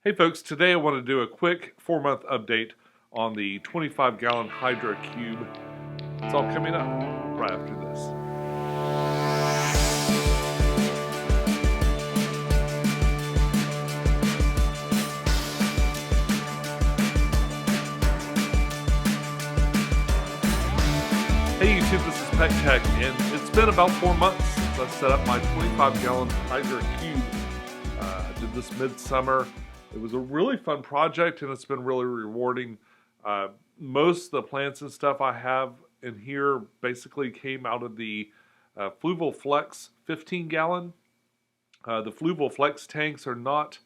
Hey folks, today I want to do a quick 4-month update on the 25-gallon Hydra cube. It's all coming up right after this. Hey YouTube, this is Pecktec, and it's been about 4 months since I set up my 25-gallon Hydra cube. I did this midsummer. It was a really fun project, and it's been really rewarding. Most of the plants and stuff I have in here basically came out of the Fluval Flex 15-gallon. The Fluval Flex tanks they're not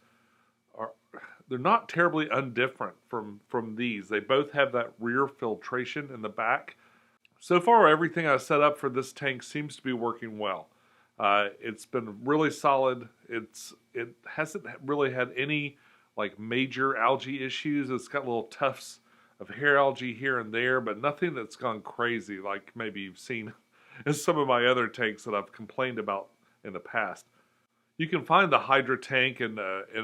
terribly undifferent from these. They both have that rear filtration in the back. So far, everything I set up for this tank seems to be working well. It's been really solid. It hasn't really had any major algae issues. It's got little tufts of hair algae here and there, but nothing that's gone crazy like maybe you've seen in some of my other tanks that I've complained about in the past. You can find the Hydra tank in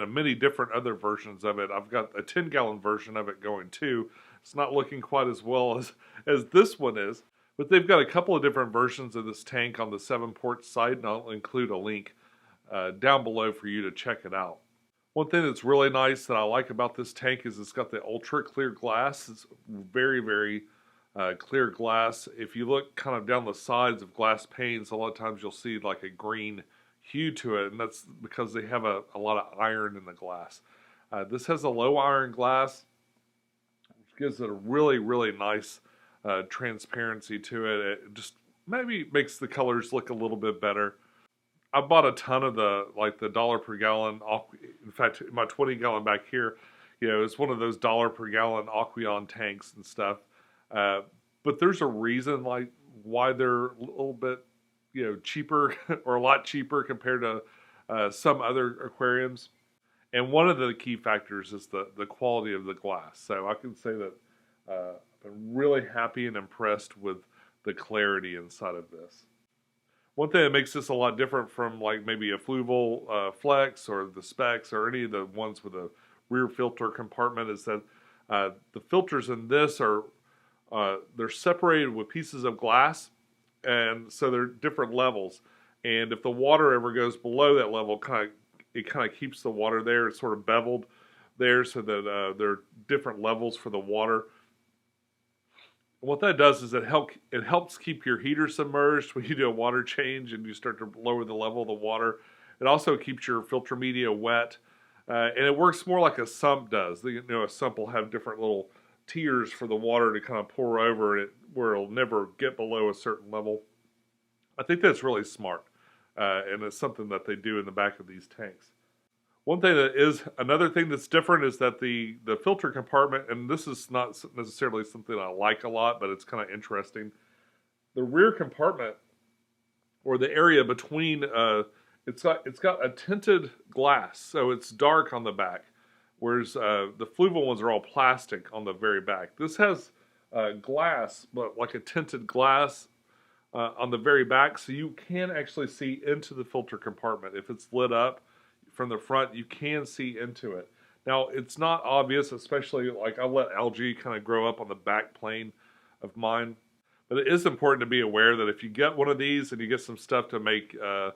many different other versions of it. I've got a 10-gallon version of it going too. It's not looking quite as well as this one is, but they've got a couple of different versions of this tank on the 7-port site, and I'll include a link down below for you to check it out. One thing that's really nice that I like about this tank is it's got the ultra clear glass. It's very, very clear glass. If you look kind of down the sides of glass panes, a lot of times you'll see like a green hue to it, and that's because they have a lot of iron in the glass. This has a low iron glass, which gives it a really, really nice transparency to it. It just maybe makes the colors look a little bit better. I bought a ton of the dollar per gallon. In fact, my 20-gallon back here, it's one of those dollar per gallon Aqueon tanks and stuff. But there's a reason why they're a little bit, cheaper or a lot cheaper compared to some other aquariums. And one of the key factors is the quality of the glass. So I can say that I've been really happy and impressed with the clarity inside of this. One thing that makes this a lot different from maybe a Fluval Flex or the Specs or any of the ones with a rear filter compartment is that the filters in this they're separated with pieces of glass, and so they're different levels. And if the water ever goes below that level, it kind of keeps the water there. It's sort of beveled there so that there are different levels for the water. What that does is it helps keep your heater submerged when you do a water change and you start to lower the level of the water. It also keeps your filter media wet, and it works more like a sump does. A sump will have different little tiers for the water to kind of pour over it, where it'll never get below a certain level. I think that's really smart, and it's something that they do in the back of these tanks. Another thing that's different is that the filter compartment, and this is not necessarily something I like a lot, but it's kind of interesting. The rear compartment, or the area between, it's got a tinted glass, so it's dark on the back, whereas the Fluval ones are all plastic on the very back. This has glass, but like a tinted glass on the very back, so you can actually see into the filter compartment. If it's lit up from the front, you can see into it. Now, it's not obvious, especially I let algae kind of grow up on the back plane of mine. But it is important to be aware that if you get one of these and you get some stuff to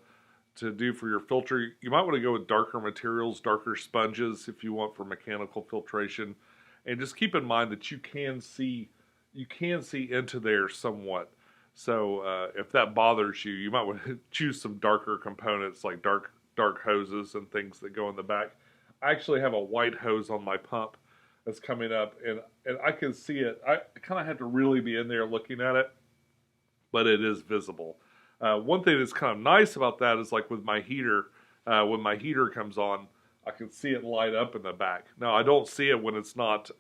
do for your filter, you might want to go with darker materials, darker sponges if you want for mechanical filtration. And just keep in mind that you can see into there somewhat. So if that bothers you, you might want to choose some darker components like dark hoses and things that go in the back. I actually have a white hose on my pump that's coming up, and I can see it. I kind of have to really be in there looking at it, but it is visible. One thing that's kind of nice about that is with my heater, when my heater comes on, I can see it light up in the back. Now I don't see it when it's not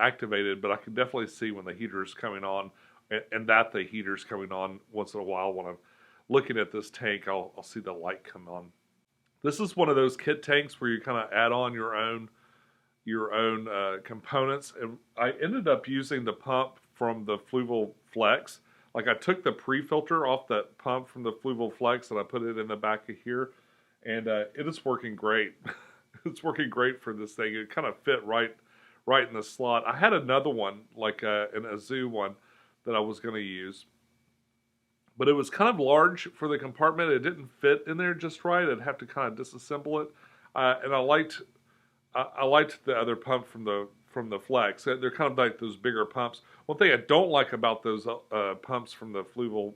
activated, but I can definitely see when the heater's coming on, and that the heater's coming on once in a while. When I'm looking at this tank, I'll see the light come on. This is one of those kit tanks where you kind of add on your own components. And I ended up using the pump from the Fluval Flex. I took the pre-filter off that pump from the Fluval Flex and I put it in the back of here, and it is working great. It's working great for this thing. It kind of fit right in the slot. I had another one, like an Azu one, that I was going to use, but it was kind of large for the compartment. It didn't fit in there just right. I'd have to kind of disassemble it. And I liked the other pump from the Flex. They're kind of like those bigger pumps. One thing I don't like about those pumps from the Fluval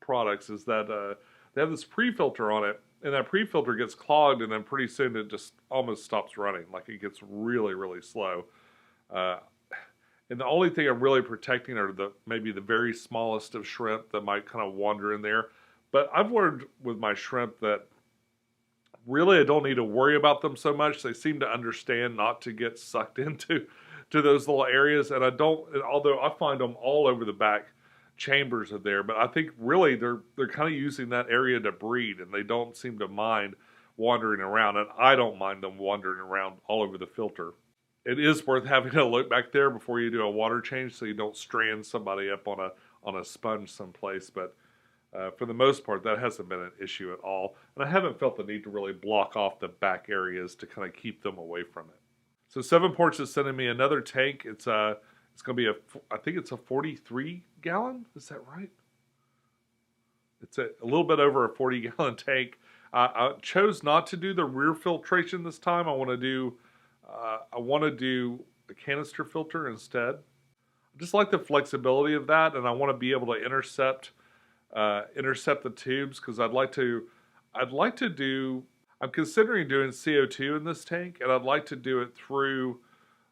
products is that they have this pre-filter on it, and that pre-filter gets clogged, and then pretty soon it just almost stops running. Like, it gets really, really slow. And the only thing I'm really protecting are maybe the very smallest of shrimp that might kind of wander in there. But I've learned with my shrimp that really I don't need to worry about them so much. They seem to understand not to get sucked into those little areas. And although I find them all over the back chambers of there, but I think really they're kind of using that area to breed, and they don't seem to mind wandering around. And I don't mind them wandering around all over the filter. It is worth having a look back there before you do a water change, so you don't strand somebody up on a sponge someplace. But for the most part, that hasn't been an issue at all. And I haven't felt the need to really block off the back areas to kind of keep them away from it. So 7 Ports is sending me another tank. It's going to be I think it's a 43 gallon. Is that right? It's a little bit over a 40 gallon tank. I chose not to do the rear filtration this time. I want to do a canister filter instead. I just like the flexibility of that, and I want to be able to intercept the tubes, because I'm considering doing CO2 in this tank, and I'd like to do it through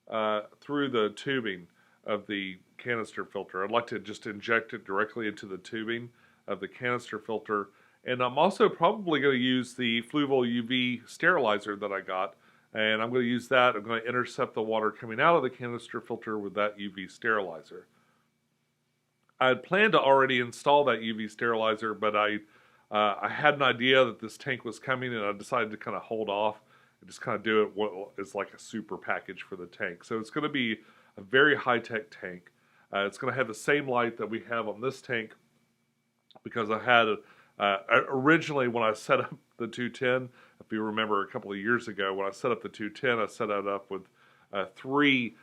the tubing of the canister filter. I'd like to just inject it directly into the tubing of the canister filter. And I'm also probably going to use the Fluval UV sterilizer that I got, and I'm going to use that. I'm going to intercept the water coming out of the canister filter with that UV sterilizer. I had planned to already install that UV sterilizer, but I had an idea that this tank was coming, and I decided to kind of hold off and just kind of do it what is like a super package for the tank. So it's going to be a very high-tech tank. It's going to have the same light that we have on this tank, because I had originally, when I set up the 210, if you remember a couple of years ago, when I set up the 210, I set it up with 3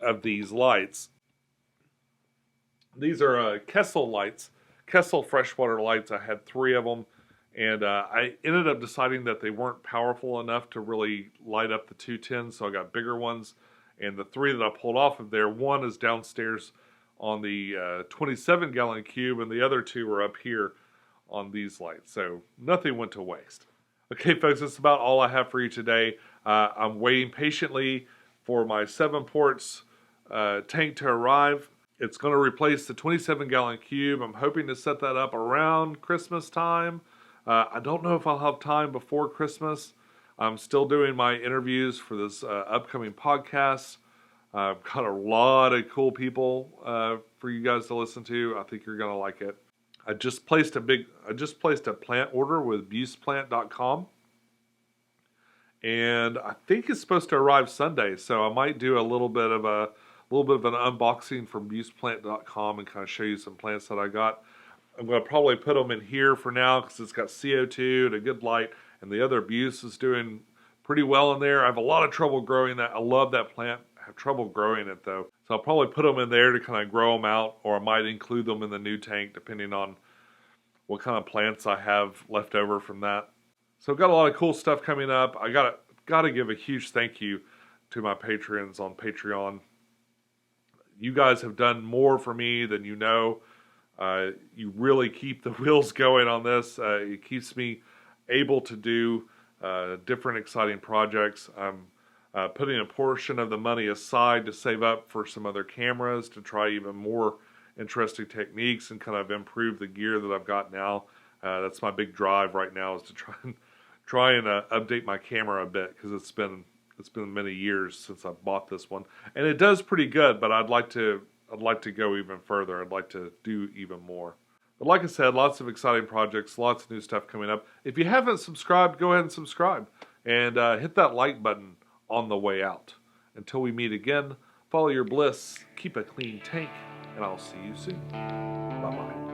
of these lights. These are Kessel lights, Kessel freshwater lights. I had 3 of them, and I ended up deciding that they weren't powerful enough to really light up the 210, so I got bigger ones. And the 3 that I pulled off of there, one is downstairs on the 27 gallon cube, and the other 2 are up here on these lights. So nothing went to waste. Okay, folks, that's about all I have for you today. I'm waiting patiently for my 7 Ports tank to arrive. It's going to replace the 27 gallon cube. I'm hoping to set that up around Christmas time. I don't know if I'll have time before Christmas. I'm still doing my interviews for this upcoming podcast. I've got a lot of cool people for you guys to listen to. I think you're going to like it. I just placed a plant order with buseplant.com, and I think it's supposed to arrive Sunday. So I might do a little bit of an unboxing from buseplant.com and kind of show you some plants that I got. I'm going to probably put them in here for now because it's got CO2 and a good light, and the other Buse is doing pretty well in there. I have a lot of trouble growing that. I love that plant. I have trouble growing it though. So I'll probably put them in there to kind of grow them out, or I might include them in the new tank depending on what kind of plants I have left over from that. So I've got a lot of cool stuff coming up. I got to give a huge thank you to my patrons on Patreon. You guys have done more for me than you know. You really keep the wheels going on this. It keeps me able to do different exciting projects. I'm putting a portion of the money aside to save up for some other cameras, to try even more interesting techniques and kind of improve the gear that I've got now. That's my big drive right now, is to try and update my camera a bit, because it's been many years since I bought this one, and it does pretty good. But I'd like to go even further. I'd like to do even more. But like I said, lots of exciting projects, lots of new stuff coming up. If you haven't subscribed, go ahead and subscribe, and hit that like button on the way out. Until we meet again, follow your bliss, keep a clean tank, and I'll see you soon. Bye-bye.